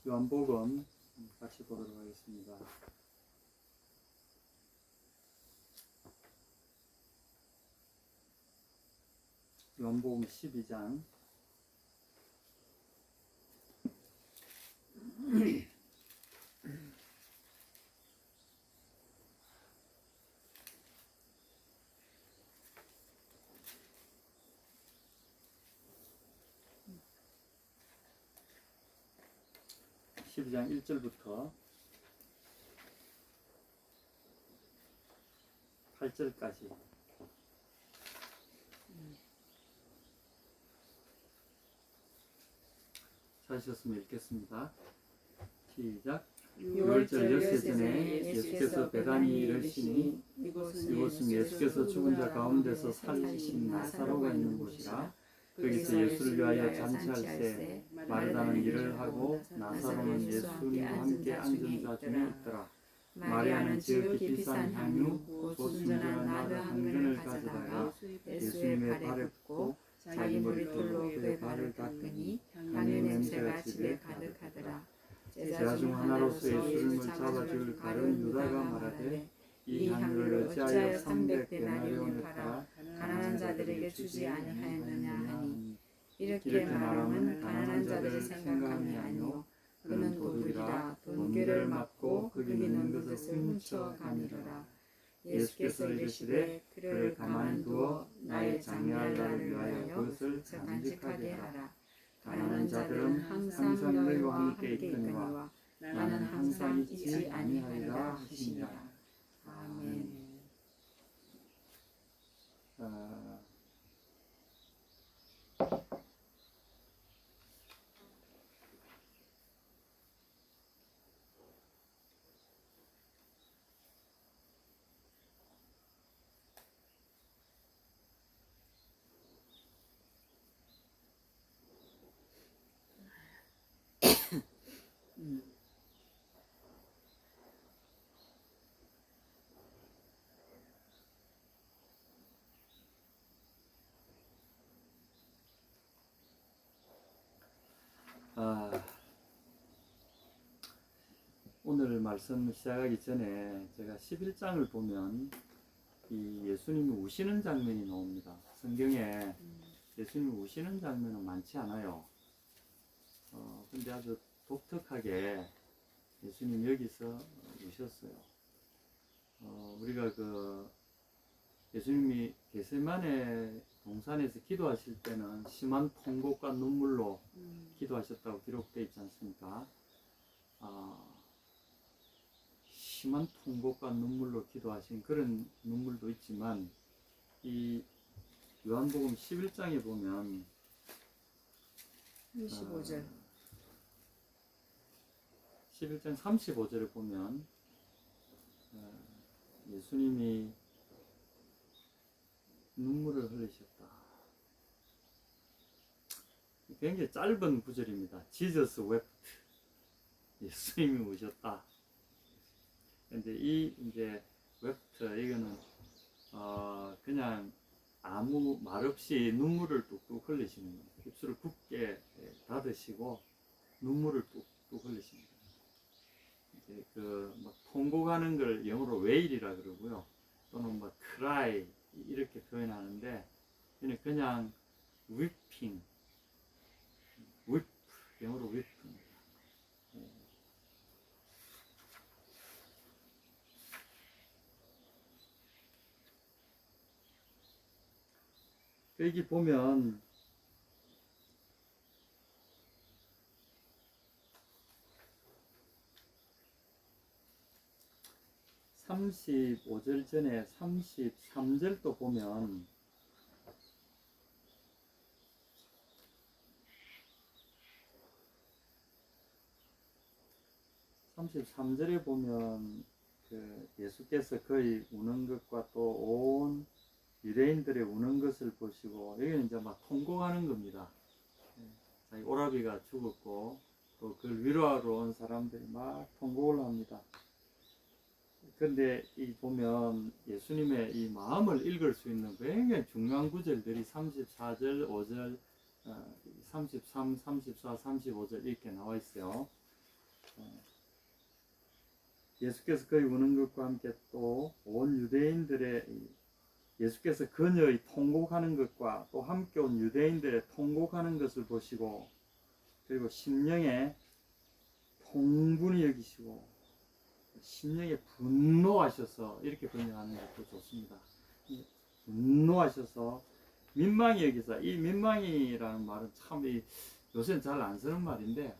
요한복음 같이 보도록 하겠습니다. 요한복음 12장 12장 1절부터 8절까지 찾으셨으면 읽겠습니다. 시작. 6월절 엿새 전에 예수께서 베다니에 이르시니 이곳은 예수께서 죽은 자 가운데서 살리신 나사로가 있는 곳이라. 거기서 예수를 위하여 잔치할 때 마르다는 일을 하고 나사로는 예수님과 함께 앉은 자 중에 있더라. 마리아는 지극히 비싼 향유 곧 순전한 나드 한 근을 가져다가 예수님의 발에 붓고 자기 머리털로 그의 발을 닦으니 향유 냄새가 집에 가득하더라. 제자 중 하나로서 예수를 잡아줄 가룟 유다가 말하되 이 향유를 어찌하여 300데나리온에 팔아 가난한 자들에게 주지 아니하였느냐 하니, 이렇게 말함은 가난한 자들을 생각함이 아니요 그는 도둑이라 돈꾀를 맞고 거기 있는 것을 훔쳐 가미러라. 예수께서 이르시되 그를 가만히 두어 나의 장래할 날을 위하여 그것을 간직하게 하라. 가난한 자들은 항상 너희와 함께 있거니와 나는 항상 있지 아니하리라 하시니라. 아멘. 오늘 말씀 시작하기 전에 제가 11장을 보면 이 예수님이 우시는 장면이 나옵니다. 성경에 예수님이 우시는 장면은 많지 않아요. 근데 아주 독특하게 예수님이 여기서 우셨어요. 우리가 예수님이 겟세마네 동산에서 기도하실 때는 심한 통곡과 눈물로 기도하셨다고 기록되어 있지 않습니까? 심한 통곡과 눈물로 기도하신 그런 눈물도 있지만, 이 요한복음 11장에 보면 35절 11장 35절에 보면 예수님이 눈물을 흘리셨다. 굉장히 짧은 구절입니다. Jesus wept. 예수님이 우셨다. 근데 이제 wept 이거는 그냥 아무 말 없이 눈물을 뚝뚝 흘리시는 거예요. 입술을 굳게 닫으시고 눈물을 뚝뚝 흘리시는 거예요. 이제 막 통곡하는 걸 영어로 wail이라 그러고요. 또는 뭐 cry 이렇게 표현하는데, 그냥 weeping, weep, 영어로 weep입니다. 여기 보면 (35절) 전에 33절도 보면 (33절에) 보면 예수께서 거의 우는 것과 또 온 유대인들의 우는 것을 보시고, 여기는 이제 막 통곡하는 겁니다. 자기 오라비가 죽었고 또 그걸 위로하러 온 사람들이 막 통곡을 합니다. 그런데 이 보면 예수님의 이 마음을 읽을 수 있는 굉장히 중요한 구절들이 34절, 5절, 33, 34, 35절 이렇게 나와 있어요. 예수께서 그의 우는 것과 함께 또 온 유대인들의 예수께서 그녀의 통곡하는 것과 또 함께 온 유대인들의 통곡하는 것을 보시고 그리고 심령에 통분히 여기시고 심령에 분노하셔서 이렇게 번역하는 것도 좋습니다. 분노하셔서 민망히 여기서 이 민망이라는 말은 참 요새는 잘 안 쓰는 말인데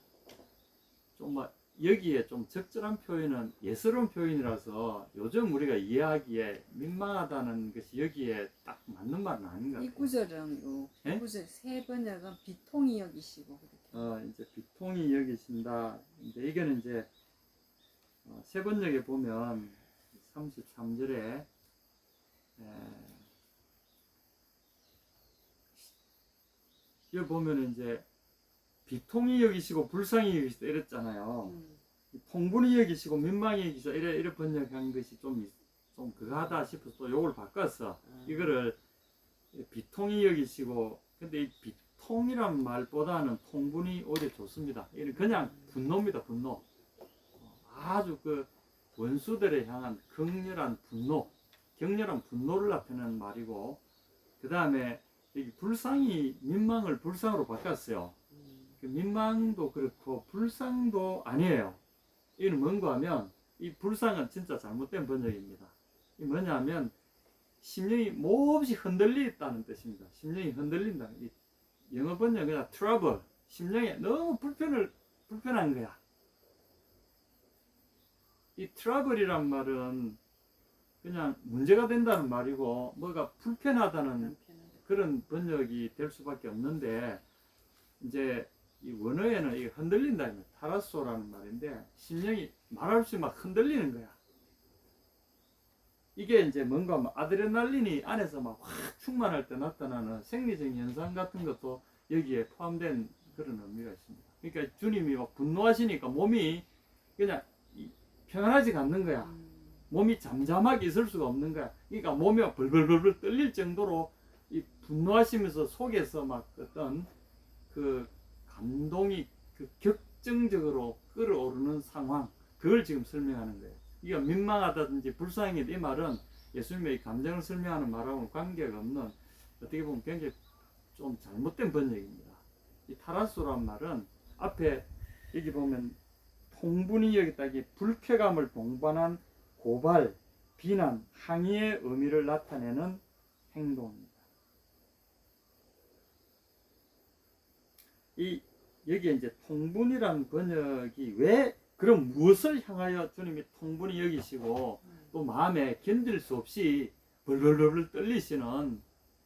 좀 여기에 좀 적절한 표현은 예스러운 표현이라서 요즘 우리가 이해하기에 민망하다는 것이 여기에 딱 맞는 말은 아닌 것 같아요. 이 구절은 예? 구절 세 번역은 비통히 여기시고 그렇게. 이제 비통히 여기신다. 근데 이거는 이제 세 번역에 보면 33절에 여기 보면 이제 비통히 여기시고 불쌍히 여기시다 이랬잖아요. 통분히 여기시고 민망히 여기시다 이래 번역한 것이 좀 그거 하다 싶어서 또 요걸 바꿨어. 이거를 비통히 여기시고 근데 이 비통이란 말보다는 통분이 오히려 좋습니다. 이는 그냥 분노입니다. 분노. 아주 그 원수들에 향한 격렬한 분노, 격렬한 분노를 나타내는 말이고 그 다음에 여기 불쌍히 민망을 불쌍으로 바꿨어요. 그 민망도 그렇고 불쌍도 아니에요. 이는 뭔가 하면 이 불쌍은 진짜 잘못된 번역입니다. 이 뭐냐면 심령이 몹시 흔들리다는 뜻입니다. 심령이 흔들린다. 이 영어 번역은 그냥 trouble, 심령이 너무 불편한 거야. 이 trouble이란 말은 그냥 문제가 된다는 말이고 뭐가 불편하다는 그런 번역이 될 수밖에 없는데 이제 이 원어에는 이 흔들린다, 타라소라는 말인데 심령이 말할 수 막 흔들리는 거야. 이게 이제 뭔가 아드레날린이 안에서 막 확 충만할 때 나타나는 생리적인 현상 같은 것도 여기에 포함된 그런 의미가 있습니다. 그러니까 주님이 막 분노하시니까 몸이 그냥 평안하지 않는 거야. 몸이 잠잠하게 있을 수가 없는 거야. 그러니까 몸이 막 벌벌벌 떨릴 정도로 이 분노하시면서 속에서 막 어떤 그 감동이 그 격정적으로 끌어오르는 상황, 그걸 지금 설명하는 거예요. 이게 민망하다든지 불쌍하다 이 말은 예수님의 감정을 설명하는 말하고는 관계가 없는 어떻게 보면 굉장히 좀 잘못된 번역입니다. 이 타라소란 말은 앞에 여기 보면 통분히 여기다 불쾌감을 동반한 고발, 비난, 항의의 의미를 나타내는 행동입니다. 여기에 이제 통분이라는 번역이 왜 그럼 무엇을 향하여 주님이 통분히 여기시고 또 마음에 견딜 수 없이 벌벌벌 떨리시는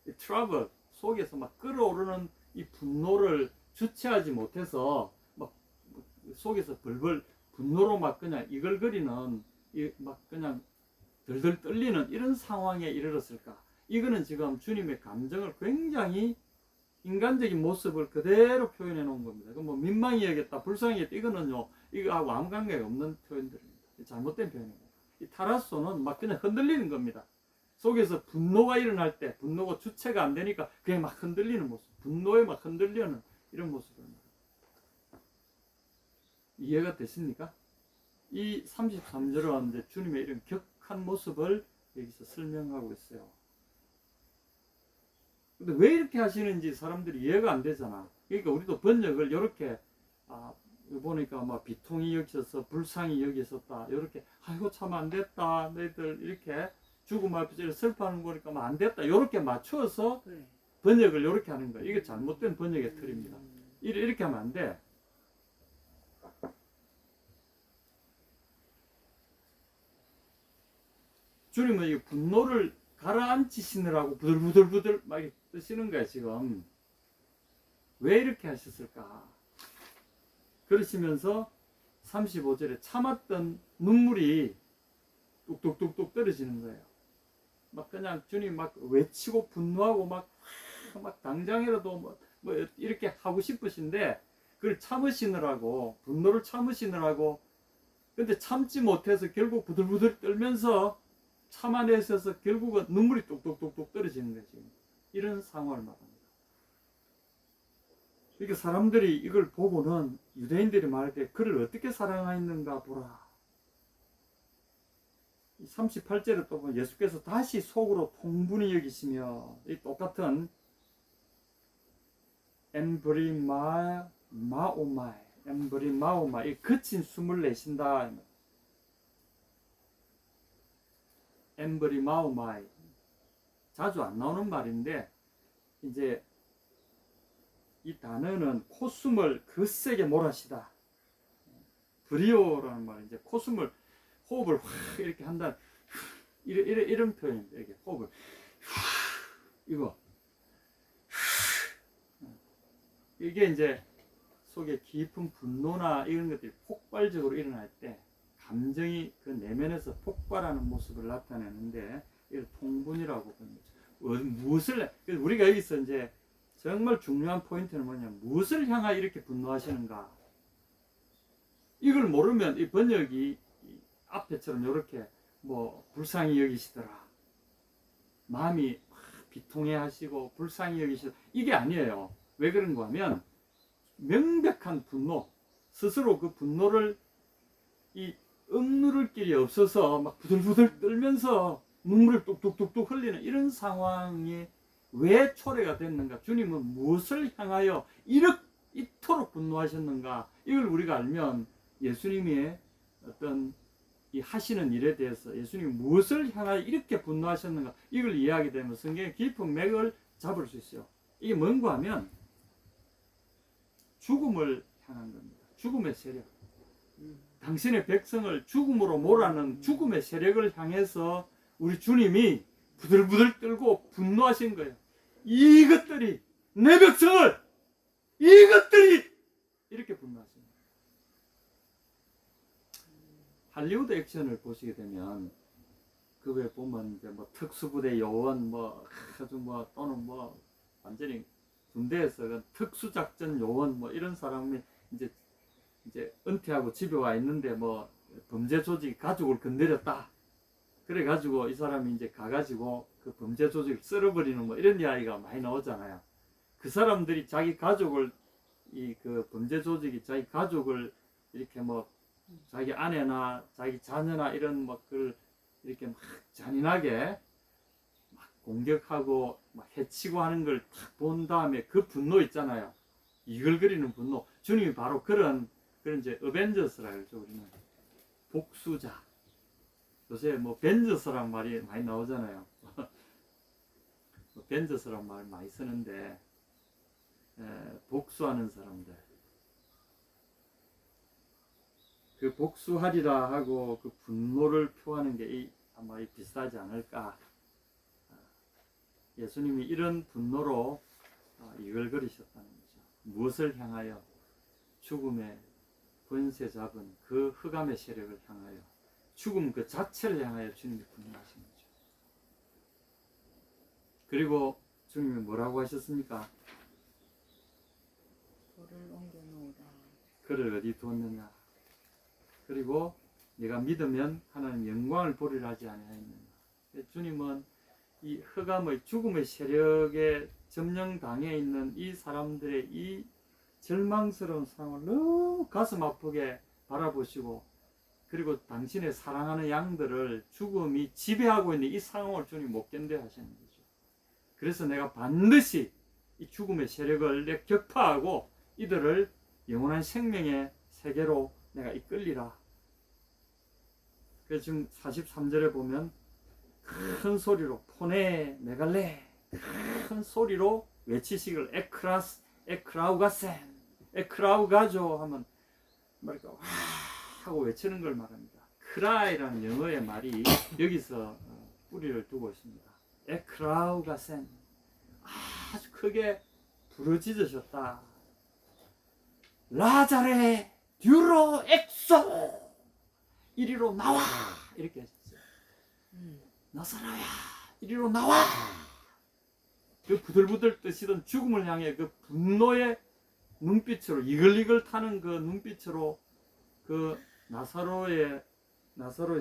이 트러블 속에서 막 끌어오르는 이 분노를 주체하지 못해서 막 속에서 벌벌 분노로 막 그냥 이글거리는 막 그냥 덜덜 떨리는 이런 상황에 이르렀을까? 이거는 지금 주님의 감정을 굉장히 인간적인 모습을 그대로 표현해 놓은 겁니다. 뭐 민망히 여겼다, 불쌍히 여겼다, 이거는요, 이거하고 아무 관계가 없는 표현들입니다. 잘못된 표현입니다. 이 타라소는 막 그냥 흔들리는 겁니다. 속에서 분노가 일어날 때, 분노가 주체가 안 되니까 그냥 막 흔들리는 모습, 분노에 막 흔들리는 이런 모습입니다. 이해가 되십니까? 이 33절은 이제 주님의 이런 격한 모습을 여기서 설명하고 있어요. 근데 왜 이렇게 하시는지 사람들이 이해가 안 되잖아. 그러니까 우리도 번역을 이렇게 보니까 막 비통히 여기서 불쌍히 여기셨다. 이렇게 아이고 참 안 됐다. 너희들 이렇게 죽음 앞에서 슬퍼하는 거 보니까 안 됐다. 이렇게 맞춰서 번역을 이렇게 하는 거야. 이게 잘못된 번역의 틀입니다. 이렇게 하면 안 돼. 주님은 이 분노를 가라앉히시느라고 부들부들 막 뜨시는 거야 지금. 왜 이렇게 하셨을까? 그러시면서 35절에 참았던 눈물이 뚝뚝뚝뚝 떨어지는 거예요. 막 그냥 주님 막 외치고 분노하고 막 당장이라도 뭐 이렇게 하고 싶으신데 그걸 참으시느라고, 분노를 참으시느라고, 근데 참지 못해서 결국 부들부들 떨면서 참아내셔서 결국은 눈물이 뚝뚝뚝뚝 떨어지는 거예요. 지금. 이런 상황을 말합니다. 그러니까 사람들이 이걸 보고는 유대인들이 말할 때 그를 어떻게 사랑하였는가 보라. 38절에 또 보면 예수께서 다시 속으로 통분히 여기시며 이 똑같은 엠브리마오마이 이 거친 숨을 내쉰다. 엠브리마오마이 자주 안 나오는 말인데 이제 이 단어는 콧숨을 거세게 몰아시다. 브리오라는 말은 이제 콧숨을 호흡을 확 이렇게 한다. 이런 표현입니다. 이렇게 호흡을 이거 이게 이제 속에 깊은 분노나 이런 것들이 폭발적으로 일어날 때 감정이 그 내면에서 폭발하는 모습을 나타내는데 이걸 통분이라고 부릅니다. 무엇을 우리가 여기서 이제 정말 중요한 포인트는 뭐냐면 무엇을 향하여 이렇게 분노하시는가. 이걸 모르면 이 번역이 앞에처럼 이렇게 뭐 불쌍히 여기시더라, 마음이 비통해 하시고 불쌍히 여기시더라, 이게 아니에요. 왜 그런가 하면 명백한 분노, 스스로 그 분노를 이 억누를 길이 없어서 막 부들부들 떨면서 눈물을 뚝뚝뚝뚝 흘리는 이런 상황이 왜 초래가 됐는가, 주님은 무엇을 향하여 이토록 분노하셨는가, 이걸 우리가 알면 예수님의 어떤 이 하시는 일에 대해서 예수님이 무엇을 향하여 이렇게 분노하셨는가, 이걸 이해하게 되면 성경의 깊은 맥을 잡을 수 있어요. 이게 뭔가 하면 죽음을 향한 겁니다. 죽음의 세력, 당신의 백성을 죽음으로 몰아넣는 죽음의 세력을 향해서 우리 주님이 부들부들 떨고 분노하신 거예요. 이것들이 내 백성을, 이것들이 이렇게 분노하신 거예요. 할리우드 액션을 보시게 되면 그거에 보면 이제 뭐 특수부대 요원 뭐 아주 뭐 또는 뭐 완전히 군대에서 특수작전 요원 뭐 이런 사람이 이제 은퇴하고 집에 와 있는데 뭐 범죄 조직이 가족을 건드렸다. 그래 가지고 이 사람이 이제 가가지고 그 범죄 조직을 쓸어버리는 뭐 이런 이야기가 많이 나오잖아요. 그 사람들이 자기 가족을 그 범죄 조직이 자기 가족을 이렇게 뭐 자기 아내나 자기 자녀나 이런 뭐 그걸 이렇게 막 잔인하게 막 공격하고 막 해치고 하는 걸 딱 본 다음에 그 분노 있잖아요. 이글거리는 분노. 주님이 바로 그런 이제 어벤져스라 그러죠. 우리는 복수자. 요새 뭐 벤져스란 말이 많이 나오잖아요. 벤져스란 말 많이 쓰는데 복수하는 사람들. 그 복수하리라 하고 그 분노를 표하는 게 아마 비슷하지 않을까. 예수님이 이런 분노로 이글거리셨다는 거죠. 무엇을 향하여? 죽음의 권세 잡은 그 흑암의 세력을 향하여, 죽음 그 자체를 향하여 주님이 분노하신 거죠. 그리고 주님이 뭐라고 하셨습니까? 돌을 옮겨놓으라. 그를 어디 두었느냐? 그리고 네가 믿으면 하나님 영광을 보리라 하지 아니하였느냐. 주님은 이 흑암의 죽음의 세력에 점령당해 있는 이 사람들의 이 절망스러운 상황을 너무 가슴 아프게 바라보시고, 그리고 당신의 사랑하는 양들을 죽음이 지배하고 있는 이 상황을 주님 못 견뎌 하시는 거죠. 그래서 내가 반드시 이 죽음의 세력을 격파하고 이들을 영원한 생명의 세계로 내가 이끌리라. 그래서 지금 43절에 보면 큰 소리로 포네 메갈레 큰 소리로 외치시길 에크라우가센 에크라우가조 하면 말까 와 하고 외치는 걸 말합니다. 크라이라는 영어의 말이 여기서 뿌리를 두고 있습니다. 에크라우가센 아주 크게 부르짖으셨다. 라자레 듀로 엑소 이리로 나와 이렇게 하셨어요. 나사로야 이리로 나와. 그 부들부들 뜨시던 죽음을 향해 그 분노의 눈빛으로 이글이글 타는 그 눈빛으로 그 나사로의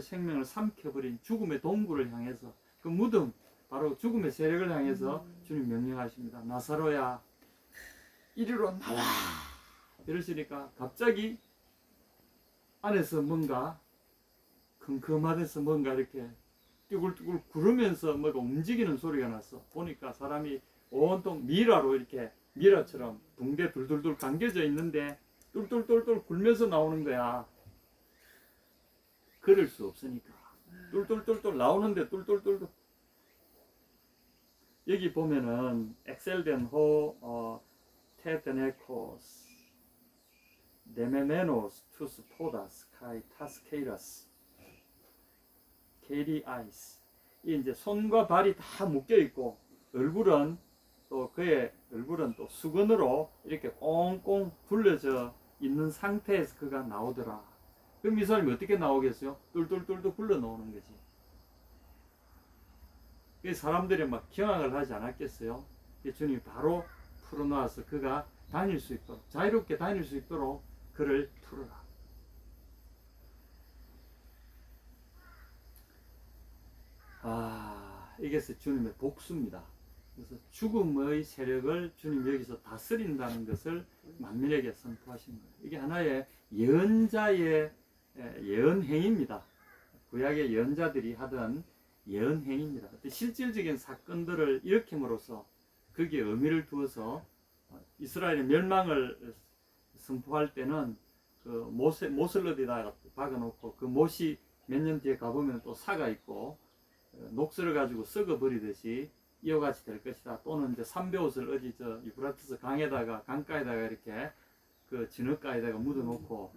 생명을 삼켜버린 죽음의 동굴을 향해서, 그 무덤 바로 죽음의 세력을 향해서 주님 명령하십니다. 나사로야 이리로 나와. 이러시니까 갑자기 안에서 뭔가 컴컴하면서 뭔가 이렇게 뚜글뚜글 구르면서 뭐가 움직이는 소리가 났어. 보니까 사람이 온통 미라로 이렇게 미라처럼 붕대 둘둘둘 감겨져 있는데 뚫뚫뚫뚫 굴면서 나오는 거야. 그럴 수 없으니까 뚫뚫뚫뚫 나오는데 뚫뚫뚫뚫. 여기 보면은 엑셀덴 호 테테네코스 네메메노스 투스 포다스 카이 타스케이라스 케리 아이스. 이 이제 손과 발이 다 묶여 있고 얼굴은 또 그의 얼굴은 또 수건으로 이렇게 꽁꽁 둘러져 있는 상태에서 그가 나오더라. 그럼 이 사람이 어떻게 나오겠어요? 뚫뚫뚫뚫 굴러 나오는 거지. 사람들이 막 경악을 하지 않았겠어요? 주님이 바로 풀어놓아서 그가 다닐 수 있도록, 자유롭게 다닐 수 있도록 그를 풀어라. 이것이 주님의 복수입니다. 그래서 죽음의 세력을 주님 여기서 다스린다는 것을 만민에게 선포하신 거예요. 이게 하나의 예언자의 예언행입니다. 구약의 예언자들이 하던 예언행입니다. 실질적인 사건들을 일으킴으로써 거기에 의미를 두어서 이스라엘의 멸망을 선포할 때는 그 못을 어디다 박아놓고 그 못이 몇 년 뒤에 가보면 또 사가 있고 녹슬어 가지고 썩어버리듯이 이와 같이 될 것이다. 또는 이제 삼배옷을 어디 저 유프라테스 강에다가 강가에다가 이렇게 그 진흙가에다가 묻어놓고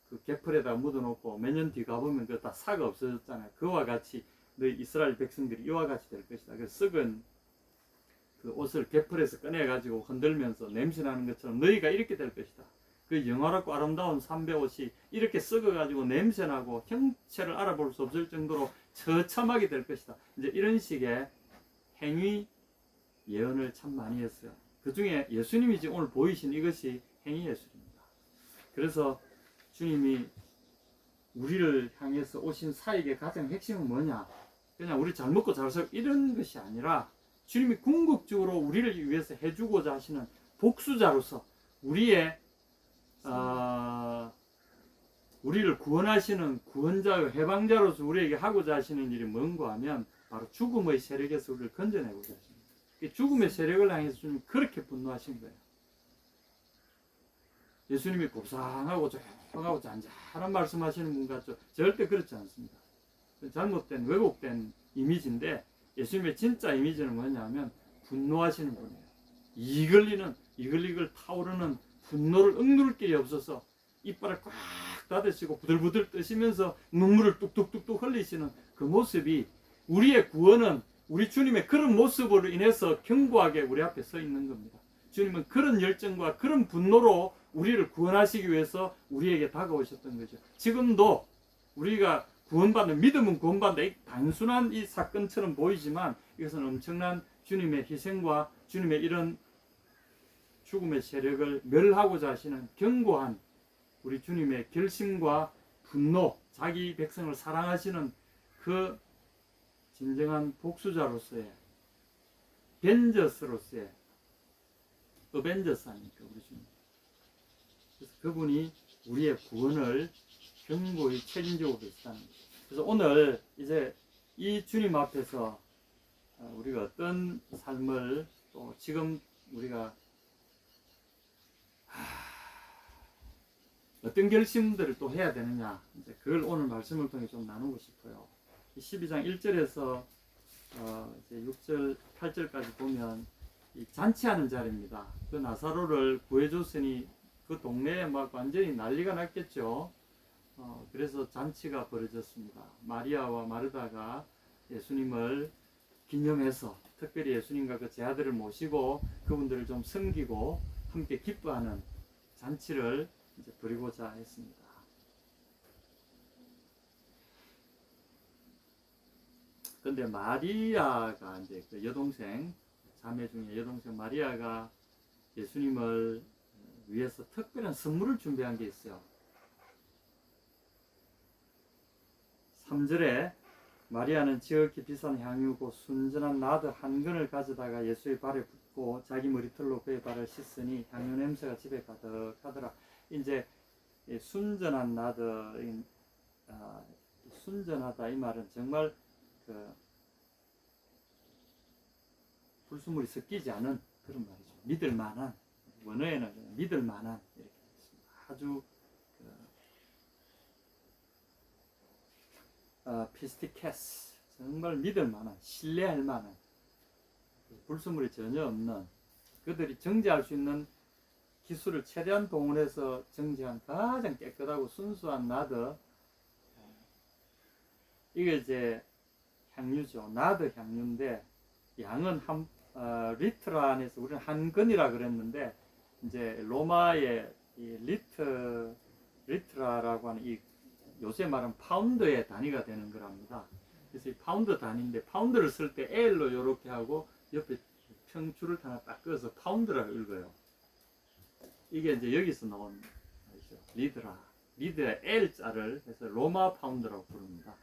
그 개풀에다가 묻어놓고 몇 년 뒤 가보면 그 다 사가 없어졌잖아요. 그와 같이 너희 이스라엘 백성들이 이와 같이 될 것이다. 그 썩은 그 옷을 개풀에서 꺼내 가지고 흔들면서 냄새나는 것처럼 너희가 이렇게 될 것이다. 그 영화롭고 아름다운 삼배옷이 이렇게 썩어가지고 냄새나고 형체를 알아볼 수 없을 정도로 처참하게 될 것이다. 이제 이런 식의 행위 예언을 참 많이 했어요. 그 중에 예수님이 지금 오늘 보이신 이것이 행위 예술입니다. 그래서 주님이 우리를 향해서 오신 사역의 가장 핵심은 뭐냐? 그냥 우리 잘 먹고 잘 살고 이런 것이 아니라 주님이 궁극적으로 우리를 위해서 해주고자 하시는 복수자로서 우리를 구원하시는 구원자요 해방자로서 우리에게 하고자 하시는 일이 뭔가 하면 바로 죽음의 세력에서 우리를 건져내고자 하십니다. 죽음의 세력을 향해서 주님 그렇게 분노하신 거예요. 예수님이 곱상하고 조용하고 잔잔한 말씀하시는 분 같죠? 절대 그렇지 않습니다. 잘못된 왜곡된 이미지인데 예수님의 진짜 이미지는 뭐냐면 분노하시는 분이에요. 이글이글 타오르는 분노를 억누를 길이 없어서 이빨을 꽉 닫으시고 부들부들 뜨시면서 눈물을 뚝뚝뚝뚝 흘리시는 그 모습이 우리의 구원은 우리 주님의 그런 모습으로 인해서 견고하게 우리 앞에 서 있는 겁니다. 주님은 그런 열정과 그런 분노로 우리를 구원하시기 위해서 우리에게 다가오셨던 거죠. 지금도 우리가 구원받는 믿음은 구원받는다. 이 단순한 이 사건처럼 보이지만 이것은 엄청난 주님의 희생과 주님의 이런 죽음의 세력을 멸하고자 하시는 견고한 우리 주님의 결심과 분노, 자기 백성을 사랑하시는 그 진정한 복수자로서의 벤저스로서의 어벤져스 아닙니까 우리 주님. 그래서 그분이 우리의 구원을 견고히 책임지고 계시다는 거죠. 그래서 오늘 이제 이 주님 앞에서 우리가 어떤 삶을 또 지금 우리가 어떤 결심들을 또 해야 되느냐, 이제 그걸 오늘 말씀을 통해 좀 나누고 싶어요. 12장 1절에서 이제 6절, 8절까지 보면 이 잔치하는 자리입니다. 그 나사로를 구해줬으니 그 동네에 막 완전히 난리가 났겠죠. 그래서 잔치가 벌어졌습니다. 마리아와 마르다가 예수님을 기념해서 특별히 예수님과 그 제 아들을 모시고 그분들을 좀 섬기고 함께 기뻐하는 잔치를 이제 부리고자 했습니다. 그런데 마리아가 이제 그 여동생, 자매 중에 여동생 마리아가 예수님을 위해서 특별한 선물을 준비한 게 있어요. 3절에 마리아는 지극히 비싼 향유고 순전한 나드 한 근을 가져다가 예수의 발에 붓고 자기 머리털로 그의 발을 씻으니 향유 냄새가 집에 가득하더라. 이제 이 순전한 나더, 순전하다 이 말은 정말 그 불순물이 섞이지 않은 그런 말이죠. 믿을 만한, 원어에는 믿을 만한, 이렇게 아주 피스티케스, 정말 믿을 만한, 신뢰할 만한, 불순물이 전혀 없는, 그들이 정제할 수 있는 기술을 최대한 동원해서 정제한 가장 깨끗하고 순수한 나더, 이게 이제 향유죠. 나더 향유인데 양은 리트라 안에서 우리는 한 근이라 그랬는데 이제 로마의 이 리트라라고 하는 이 요새 말하는 파운드의 단위가 되는 거랍니다. 그래서 이 파운드 단위인데 파운드를 쓸 때 L로 이렇게 하고 옆에 평줄을 하나 딱 그어서 파운드라고 읽어요. 이게 이제 여기서 나온 말이죠. 리드의 L자를 해서 로마 파운드라고 부릅니다.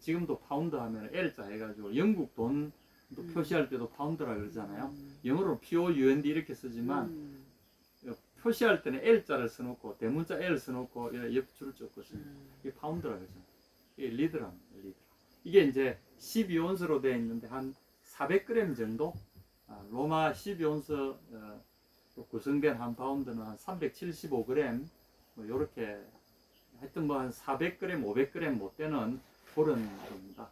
지금도 파운드 하면 L자 해가지고 영국 돈 표시할 때도 파운드라고 그러잖아요. 영어로 POUND 이렇게 쓰지만 표시할 때는 L자를 써놓고 대문자 L 써놓고 옆줄을 쫓거든요. 이게 파운드라고 그러잖아요. 이게 리드랍니다. 이게 이제 12온스로 되어 있는데 한 400g 정도, 로마 12온스 구성된 한 파운드는 한 375g, 뭐 요렇게 하여튼 뭐 한 400g, 500g 못 되는 그런 겁니다.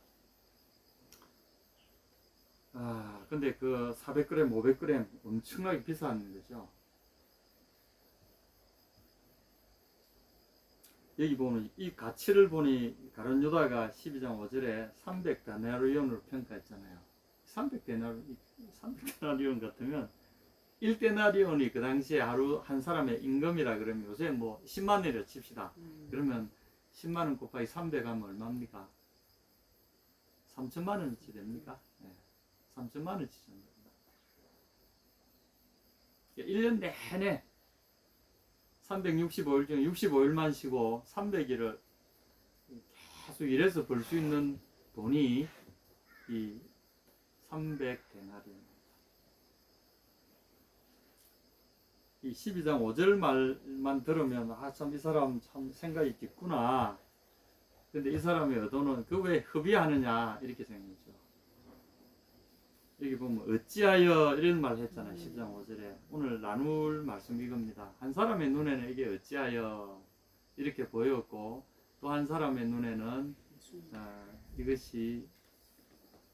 근데 그 400g, 500g 엄청나게 비싼 거죠. 여기 보면 이 가치를 보니 가룟 유다가 12장 5절에 300데나리온으로 평가했잖아요. 300데나리온 같으면 1데나리온이 그 당시에 하루 한 사람의 임금이라 그러면 요새 뭐 10만 원이라 칩시다. 그러면 10만 원 곱하기 300 하면 얼마입니까? 3천만 원어치 됩니까? 네. 3천만 원어치 됩니다. 1년 내내 365일 중에 65일만 쉬고 300일을 계속 일해서 벌 수 있는 돈이 이 300데나리온. 이 12장 5절 말만 들으면 참 이 사람 참 생각이 깊구나. 근데 이 사람의 의도는 그 왜 협의하느냐 이렇게 생각했죠. 여기 보면 어찌하여 이런 말 했잖아요. 10장 5절에 오늘 나눌 말씀 이겁니다. 한 사람의 눈에는 이게 어찌하여 이렇게 보였고 또 한 사람의 눈에는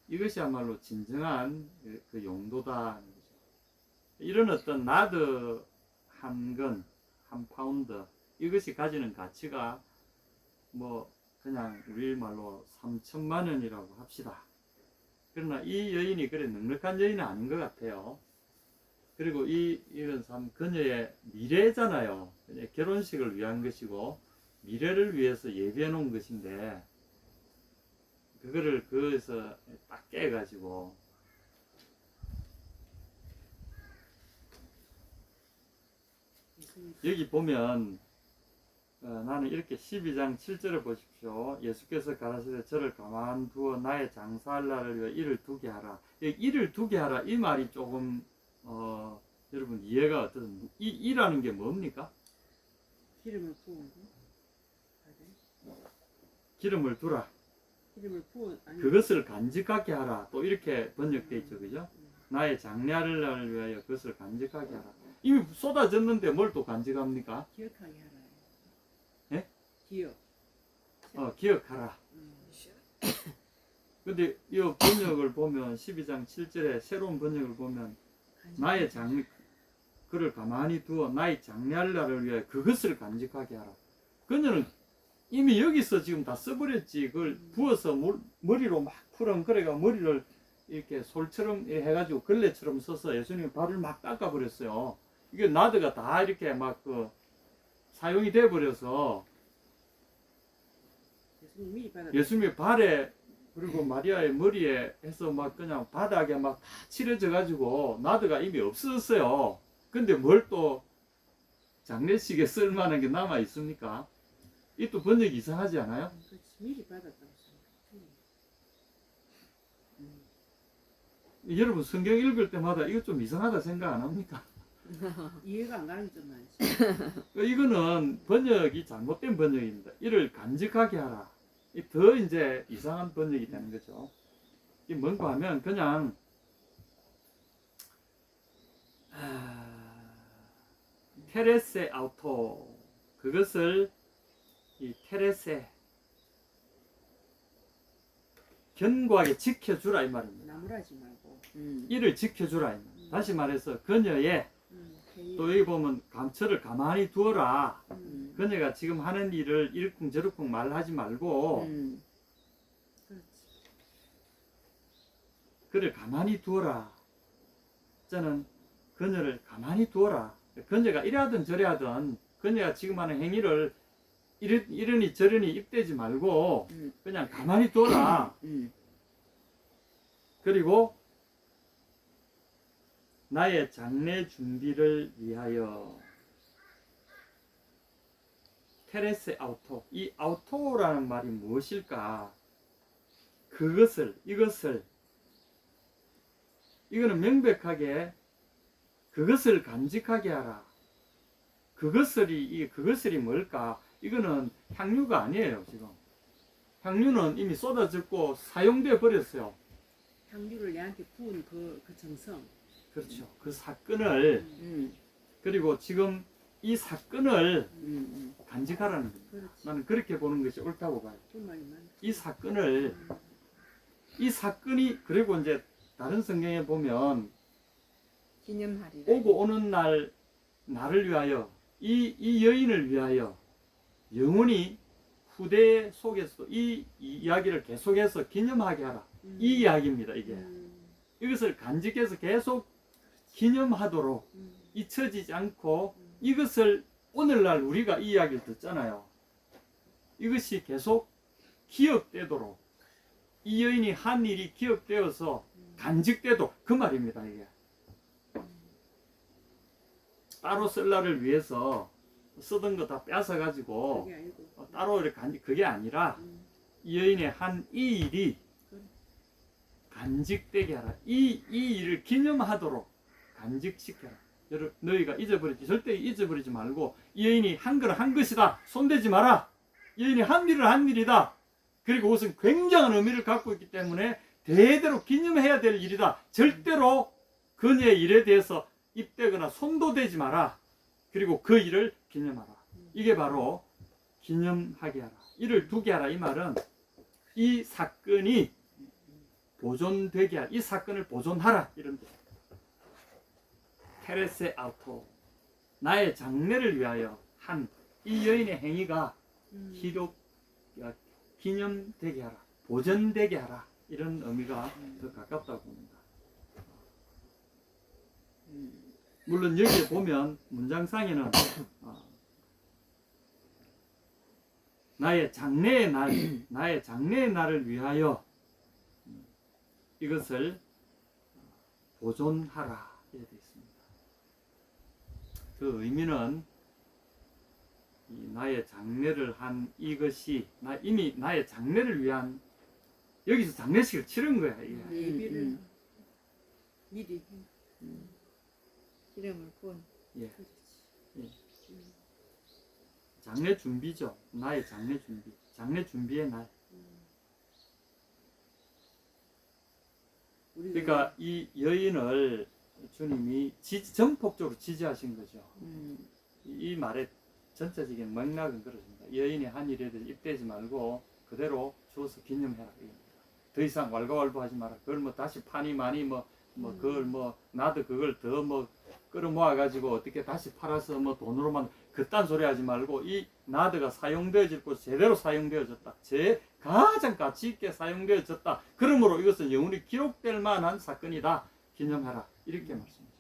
이것이야말로 진정한 그 용도다. 이런 어떤 나드 한 건, 한 파운드 이것이 가지는 가치가 뭐 그냥 우리 말로 3천만 원이라고 합시다. 그러나 이 여인이 그래 넉넉한 여인은 아닌 것 같아요. 그리고 이건 참 그녀의 미래잖아요. 결혼식을 위한 것이고 미래를 위해서 예비해 놓은 것인데 그거를 거기서 딱 깨가지고 여기 보면 나는 이렇게 12장 7절을 보십시오. 예수께서 가라사대 저를 가만두어 나의 장사할 날을 위해 일을 두게 하라. 일을 두게 하라 이 말이 조금 여러분 이해가 어떠세요? 이 일하는 게 뭡니까? 기름을 부은 기름을 두라. 기름을 부은 그것을 간직하게 하라. 또 이렇게 번역되어 있죠, 그죠? 나의 장례할 날을 위하여 그것을 간직하게 하라. 이미 쏟아졌는데 뭘 또 간직합니까? 기억하게 하라. 예? 기억. 기억하라. 근데 이 번역을 보면 12장 7절에 새로운 번역을 보면 나의 그를 가만히 두어 나의 장례할 날을 위해 그것을 간직하게 하라. 그녀는 이미 여기서 지금 다 써버렸지. 그걸 부어서 머리로 막 풀은 그래가 머리를 이렇게 솔처럼 해가지고 걸레처럼 써서 예수님 발을 막 닦아버렸어요. 이게 나드가 다 이렇게 막 사용이 돼버려서 예수님의 발에 그리고 마리아의 머리에 해서 막 그냥 바닥에 막 다 칠해져 가지고 나드가 이미 없어졌어요. 근데 뭘 또 장례식에 쓸만한 게 남아 있습니까? 이 또 번역이 이상하지 않아요? 미리 받았다고 여러분 성경 읽을 때마다 이거 좀 이상하다 생각 안 합니까? 이해가 안 가는 게 좀 많지. 이거는 번역이 잘못된 번역입니다. 이를 간직하게 하라. 더 이제 이상한 번역이 되는 거죠. 이게 뭔가 하면 그냥 테레세 아우토, 그것을 이 테레세 견고하게 지켜주라 이 말입니다. 나무라지 말고. 이를 지켜주라 이 말. 다시 말해서 그녀의 또 여기 보면 감처를 가만히 두어라. 그녀가 지금 하는 일을 이러쿵저러쿵 말하지 말고 그렇지. 그를 가만히 두어라. 저는 그녀를 가만히 두어라. 그녀가 이래하든 저래하든 그녀가 지금 하는 행위를 이러니 저러니 입대지 말고 그냥 가만히 두어라. 그리고 나의 장례 준비를 위하여 테레세 아우토, 이 아우토라는 말이 무엇일까? 이거는 명백하게 그것을 간직하게 하라. 그것을이 뭘까? 이거는 향유가 아니에요. 지금 향유는 이미 쏟아졌고 사용되어 버렸어요. 향유를 얘한테 부은 그 정성. 그렇죠. 그 사건을 그리고 지금 이 사건을 간직하라는 겁니다. 그렇지. 나는 그렇게 보는 것이 옳다고 봐요. 그 말이 많지. 이 사건이 그리고 이제 다른 성경에 보면 기념하리라. 오고 오는 날 나를 위하여 이 여인을 위하여 영원히 후대 속에서도 이 이야기를 계속해서 기념하게 하라. 이 이야기입니다. 이게 이것을 간직해서 계속 기념하도록 잊혀지지 않고 이것을 오늘날 우리가 이 이야기를 듣잖아요. 이것이 계속 기억되도록 이 여인이 한 일이 기억되어서 간직되도록 그 말입니다. 이게 따로 쓸 날을 위해서 쓰던 거 다 뺏어 가지고 그게 아니고. 따로 이렇게 그게 아니라 이 여인의 한 이 일이 간직되게 하라. 이 일을 기념하도록 간직시켜라. 여러분 너희가 절대 잊어버리지 말고 이 여인이 한 건 한 것이다. 손대지 마라. 이 여인이 한 일은 한 일이다. 그리고 그것은 굉장한 의미를 갖고 있기 때문에 대대로 기념해야 될 일이다. 절대로 그녀의 일에 대해서 입대거나 손도 대지 마라. 그리고 그 일을 기념하라. 이게 바로 기념하게 하라. 이를 두게 하라. 이 말은 이 사건이 보존되게 하라. 이 사건을 보존하라. 이런 뜻. 테레세 아우토. 나의 장래를 위하여 한 이 여인의 행위가 기념되게 하라. 보존되게 하라. 이런 의미가 더 가깝다고 봅니다. 물론 여기에 보면 문장상에는 나의 장래의 날을 위하여 이것을 보존하라 이렇게 되어 있습니다. 그 의미는 이 나의 장래를 한 이것이 이미 나의 장래를 위한 여기서 장례식을 치른 거야. 이게. 예비를 미리. 기름을 부은. 예. 장례 준비죠. 나의 장례 준비. 장례 준비의 날. 그러니까 이 여인을 주님이 전폭적으로 지지하신 거죠. 이 말의 전체적인 맥락은 그렇습니다. 여인이 한 일에 대해서 입대지 말고 그대로 주어서 기념해라. 더 이상 왈가왈부하지 마라. 그걸 뭐 다시 파니 많이 그걸 나도 그걸 더 끌어모아 가지고 어떻게 다시 팔아서 돈으로만 그딴 소리 하지 말고 이 나드가 사용되어질 곳 제대로 사용되어졌다. 가장 가치 있게 사용되어졌다. 그러므로 이것은 영원히 기록될 만한 사건이다. 기념하라. 이렇게 말씀하십니다.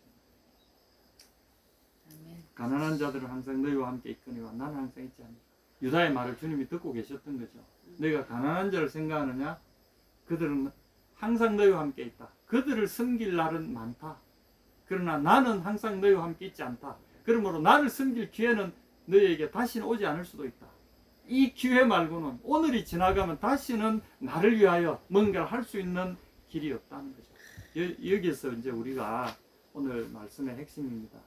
가난한 자들은 항상 너희와 함께 있거니와 나는 항상 있지 않는다. 유다의 말을 주님이 듣고 계셨던 거죠. 너희가 가난한 자를 생각하느냐? 그들은 항상 너희와 함께 있다. 그들을 섬길 날은 많다. 그러나 나는 항상 너희와 함께 있지 않다. 그러므로 나를 섬길 기회는 너희에게 다시는 오지 않을 수도 있다. 이 기회 말고는 오늘이 지나가면 다시는 나를 위하여 뭔가를 할 수 있는 길이 없다는 거죠. 여기서 이제 우리가 오늘 말씀의 핵심입니다.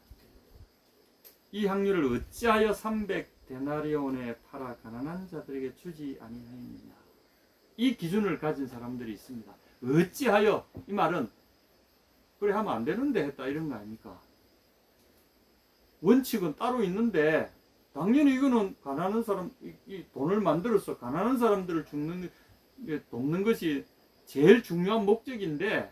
이 향유를 어찌하여 300데나리온에 팔아 가난한 자들에게 주지 아니하였느냐. 이 기준을 가진 사람들이 있습니다. 어찌하여, 이 말은 그래 하면 안 되는데 했다 이런 거 아닙니까? 원칙은 따로 있는데 당연히 이거는 가난한 사람, 이 돈을 만들어서 가난한 사람들을 돕는 것이 제일 중요한 목적인데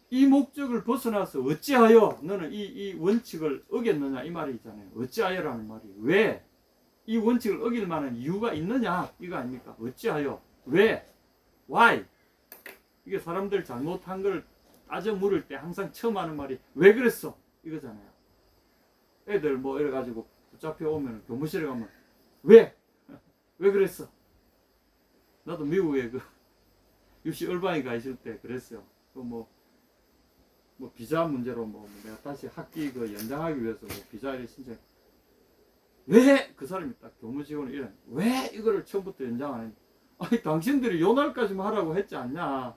이 목적을 벗어나서 어찌하여 너는 이 원칙을 어겼느냐 이 말이 있잖아요. 어찌하여라는 말이 왜 이 원칙을 어길 만한 이유가 있느냐 이거 아닙니까? 어찌하여, 왜, why. 이게 사람들 잘못한 걸 따져 물을 때 항상 처음 하는 말이 왜 그랬어 이거잖아요. 애들 뭐 이래 가지고 붙잡혀 오면 교무실에 가면 왜 그랬어. 나도 미국에 그 유시 얼바이 가 있을 때 그랬어요. 그 뭐 비자 문제로 뭐 내가 다시 학기 그 연장하기 위해서 뭐 비자를 신청. 왜 그 사람이 딱 교무직원이 이래 왜 이거를 처음부터 연장 안 했냐. 아니 당신들이 요 날까지만 하라고 했지 않냐.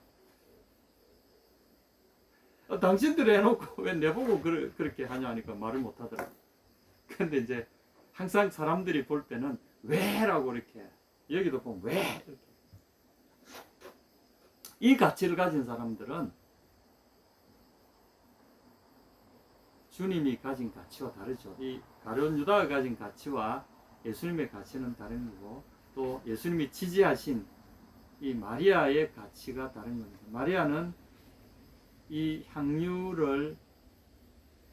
당신들이 해놓고 왜 내보고 그렇게 하냐 하니까 말을 못 하더라. 근데 이제 항상 사람들이 볼 때는 왜라고 이렇게, 여기도 보면 왜 이렇게. 이 가치를 가진 사람들은 주님이 가진 가치와 다르죠. 이 가룟 유다가 가진 가치와 예수님의 가치는 다른 거고, 또 예수님이 지지하신 이 마리아의 가치가 다른 겁니다. 마리아는 이 향유를,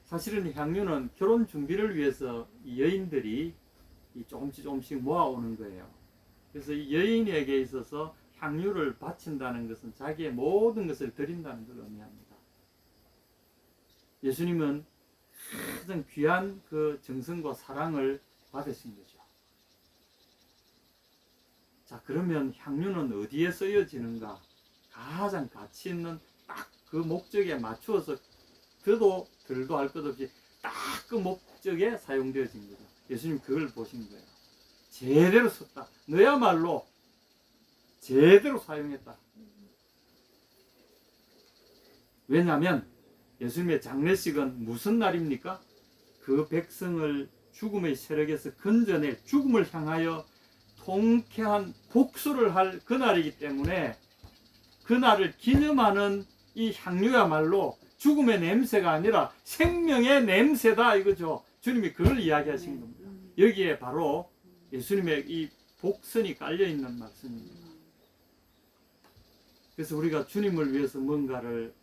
사실은 향유는 결혼 준비를 위해서 이 여인들이 조금씩 모아오는 거예요. 그래서 이 여인에게 있어서 향유를 바친다는 것은 자기의 모든 것을 드린다는 걸 의미합니다. 예수님은 가장 귀한 그 정성과 사랑을 받으신 거죠. 자, 그러면 향유는 어디에 쓰여지는가? 가장 가치 있는 딱 그 목적에 맞추어서 더도 덜도 할 것 없이 딱 그 목적에 사용되어진 거죠. 예수님 그걸 보신 거예요. 제대로 썼다. 너야말로 제대로 사용했다. 왜냐하면 예수님의 장례식은 무슨 날입니까? 그 백성을 죽음의 세력에서 건져낼, 죽음을 향하여 통쾌한 복수를 할 그날이기 때문에 그날을 기념하는 이 향유야말로 죽음의 냄새가 아니라 생명의 냄새다 이거죠. 주님이 그걸 이야기하신 겁니다. 여기에 바로 예수님의 이 복선이 깔려있는 말씀입니다. 그래서 우리가 주님을 위해서 뭔가를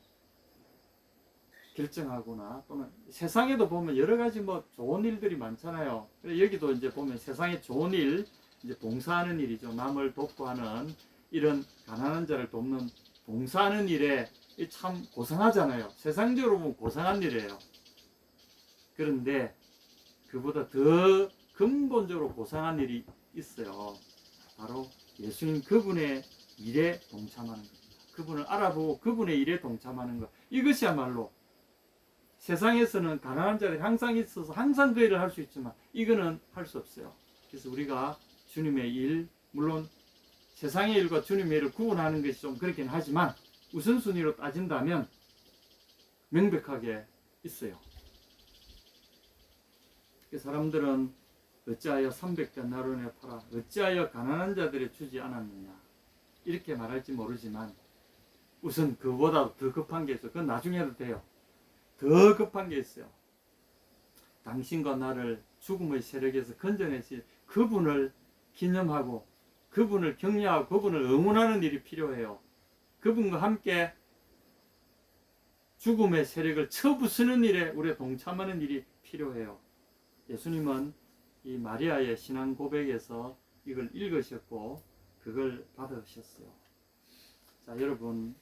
결정하거나, 또는 세상에도 보면 여러 가지 뭐 좋은 일들이 많잖아요. 여기도 이제 보면 세상에 좋은 일, 이제 봉사하는 일이죠. 남을 돕고 하는, 이런 가난한 자를 돕는 봉사하는 일에 참 고상하잖아요. 세상적으로 보면 고상한 일이에요. 그런데 그보다 더 근본적으로 고상한 일이 있어요. 바로 예수님 그분의 일에 동참하는 겁니다. 그분을 알아보고 그분의 일에 동참하는 것. 이것이야말로 세상에서는 가난한 자들이 항상 있어서 항상 그 일을 할 수 있지만 이거는 할 수 없어요. 그래서 우리가 주님의 일, 물론 세상의 일과 주님의 일을 구분하는 것이 좀 그렇긴 하지만 우선순위로 따진다면 명백하게 있어요. 사람들은 어찌하여 300데나리온에 팔아 어찌하여 가난한 자들에 주지 않았느냐 이렇게 말할지 모르지만, 우선 그보다 더 급한 게 있어요. 그건 나중에 해도 돼요. 더 급한 게 있어요. 당신과 나를 죽음의 세력에서 건져내신 그분을 기념하고 그분을 격려하고 그분을 응원하는 일이 필요해요. 그분과 함께 죽음의 세력을 쳐부수는 일에 우리가 동참하는 일이 필요해요. 예수님은 이 마리아의 신앙 고백에서 이걸 읽으셨고 그걸 받으셨어요. 자, 여러분,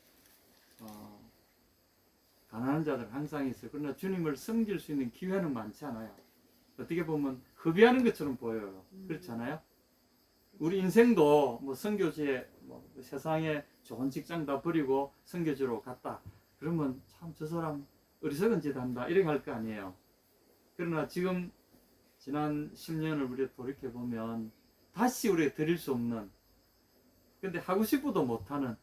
가난한 자들은 항상 있어요. 그러나 주님을 섬길 수 있는 기회는 많지 않아요. 어떻게 보면 허비하는 것처럼 보여요. 그렇지 않아요? 우리 인생도 뭐 선교지에 뭐 세상에 좋은 직장 다 버리고 선교지로 갔다. 그러면 참 저 사람 어리석은 짓 한다 이렇게 할 거 아니에요. 그러나 지금 지난 10년을 우리가 돌이켜보면 다시 우리가 드릴 수 없는, 근데 하고 싶어도 못하는,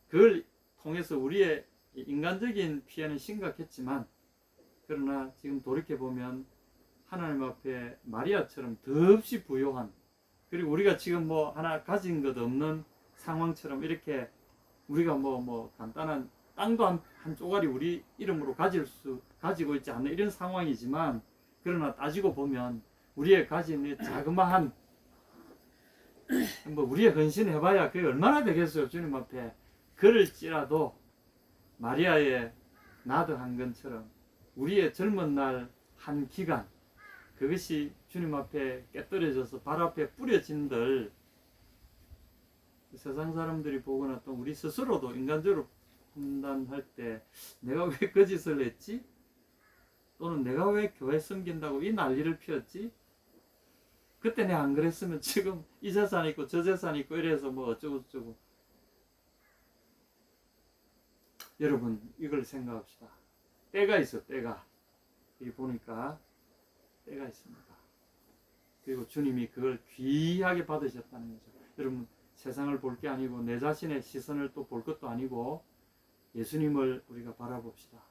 그걸 통해서 우리의 인간적인 피해는 심각했지만 그러나 지금 돌이켜보면 하나님 앞에 마리아처럼 더없이 부요한, 그리고 우리가 지금 뭐 하나 가진 것 없는 상황처럼 이렇게 우리가 뭐 간단한 땅도 한 쪼가리 우리 이름으로 가지고 있지 않는 이런 상황이지만, 그러나 따지고 보면 우리의 가진 이 자그마한 뭐 우리의 헌신해봐야 그게 얼마나 되겠어요. 주님 앞에. 그럴지라도 마리아의 나드 한 건처럼 우리의 젊은 날 한 기간, 그것이 주님 앞에 깨떨어져서 발 앞에 뿌려진들 세상 사람들이 보거나 또 우리 스스로도 인간적으로 판단할 때 내가 왜 그 짓을 했지? 또는 내가 왜 교회 섬긴다고 이 난리를 피웠지? 그때 내가 안 그랬으면 지금 이 재산 있고 저 재산 있고 이래서 뭐 어쩌고 저쩌고. 여러분 이걸 생각합시다. 때가 있어. 때가. 여기 보니까 때가 있습니다. 그리고 주님이 그걸 귀하게 받으셨다는 거죠. 여러분 세상을 볼 게 아니고 내 자신의 시선을 또 볼 것도 아니고 예수님을 우리가 바라봅시다.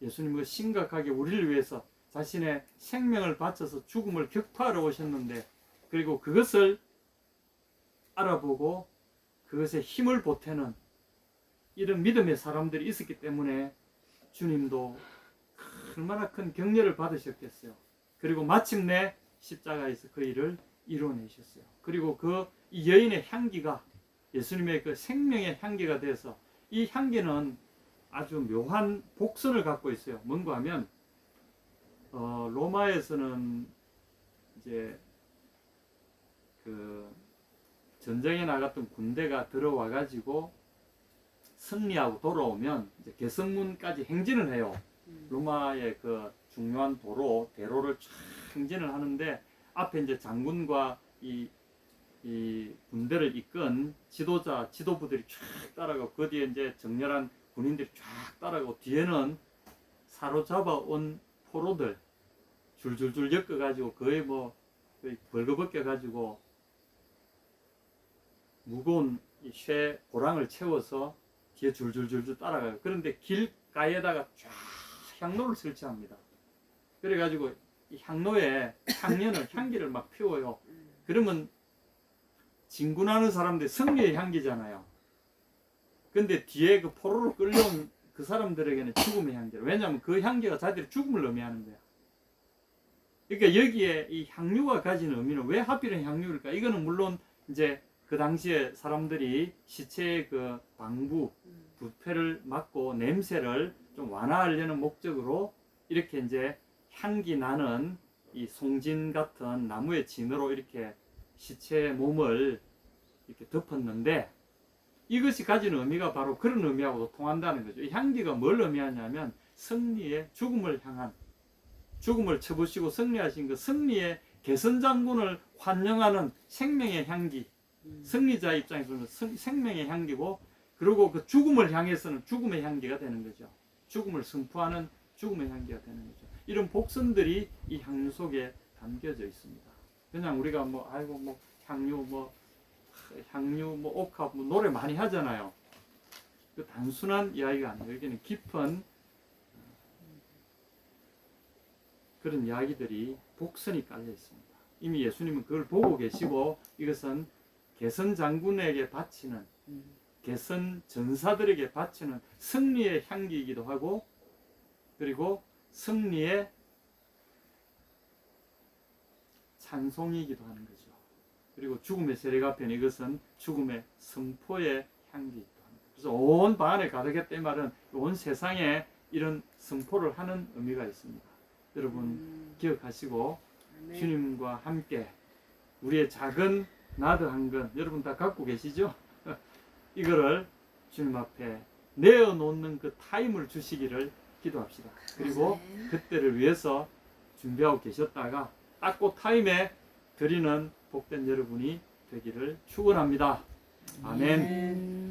예수님은 심각하게 우리를 위해서 자신의 생명을 바쳐서 죽음을 격파하러 오셨는데, 그리고 그것을 알아보고 그것에 힘을 보태는 이런 믿음의 사람들이 있었기 때문에 주님도 얼마나 큰 격려를 받으셨겠어요. 그리고 마침내 십자가에서 그 일을 이뤄내셨어요. 그리고 이 여인의 향기가 예수님의 그 생명의 향기가 돼서, 이 향기는 아주 묘한 복선을 갖고 있어요. 뭔가 하면 로마에서는 이제 그 전쟁에 나갔던 군대가 들어와 가지고 승리하고 돌아오면 이제 개성문까지 행진을 해요. 로마의 그 중요한 대로를 쫙 행진을 하는데, 앞에 이제 장군과 이 군대를 이끈 지도부들이 쫙 따라가고, 그 뒤에 이제 정렬한 군인들이 쫙 따라가고, 뒤에는 사로잡아 온 포로들 줄줄줄 엮어가지고 거의 벌거벗겨가지고 무거운 쇠 고랑을 채워서 뒤에 줄줄줄줄 따라가요. 그런데 길가에다가 쫙 향로를 설치합니다. 그래가지고 이 향로에 향기를 막 피워요. 그러면 진군하는 사람들 승리의 향기잖아요. 근데 뒤에 그 포로로 끌려온 그 사람들에게는 죽음의 향기로. 왜냐하면 그 향기가 자기들의 죽음을 의미하는 거야. 그러니까 여기에 이 향유가 가진 의미는 왜 하필은 향유일까? 이거는 물론 이제 그 당시에 사람들이 시체의 그 방부, 부패를 막고 냄새를 좀 완화하려는 목적으로 이렇게 이제 향기 나는 이 송진 같은 나무의 진으로 이렇게 시체의 몸을 이렇게 덮었는데, 이것이 가진 의미가 바로 그런 의미하고도 통한다는 거죠. 이 향기가 뭘 의미하냐면 승리의 죽음을 향한, 죽음을 쳐부시고 승리하신 그 승리의 개선장군을 환영하는 생명의 향기, 승리자 입장에서는 생명의 향기고, 그리고 그 죽음을 향해서는 죽음의 향기가 되는 거죠. 죽음을 선포하는 죽음의 향기가 되는 거죠. 이런 복선들이 이 향유 속에 담겨져 있습니다. 그냥 우리가 향유, 옥합, 노래 많이 하잖아요. 그 단순한 이야기가 아니에요. 여기는 깊은 그런 이야기들이 복선이 깔려 있습니다. 이미 예수님은 그걸 보고 계시고, 이것은 개선 장군에게 바치는, 개선 전사들에게 바치는 승리의 향기이기도 하고, 그리고 승리의 찬송이기도 하는 거죠. 그리고 죽음의 세력 앞에는 이것은 죽음의 선포의 향기이기도 합니다. 그래서 온 방 안에 가득했다 이 말은 온 세상에 이런 선포를 하는 의미가 있습니다. 여러분 기억하시고 네. 주님과 함께 우리의 작은 나드 한 건 여러분 다 갖고 계시죠? 이거를 주님 앞에 내어놓는 그 타임을 주시기를 기도합시다. 그리고 그때를 위해서 준비하고 계셨다가 딱 그 타임에 드리는 복된 여러분이 되기를 축원합니다. 아멘.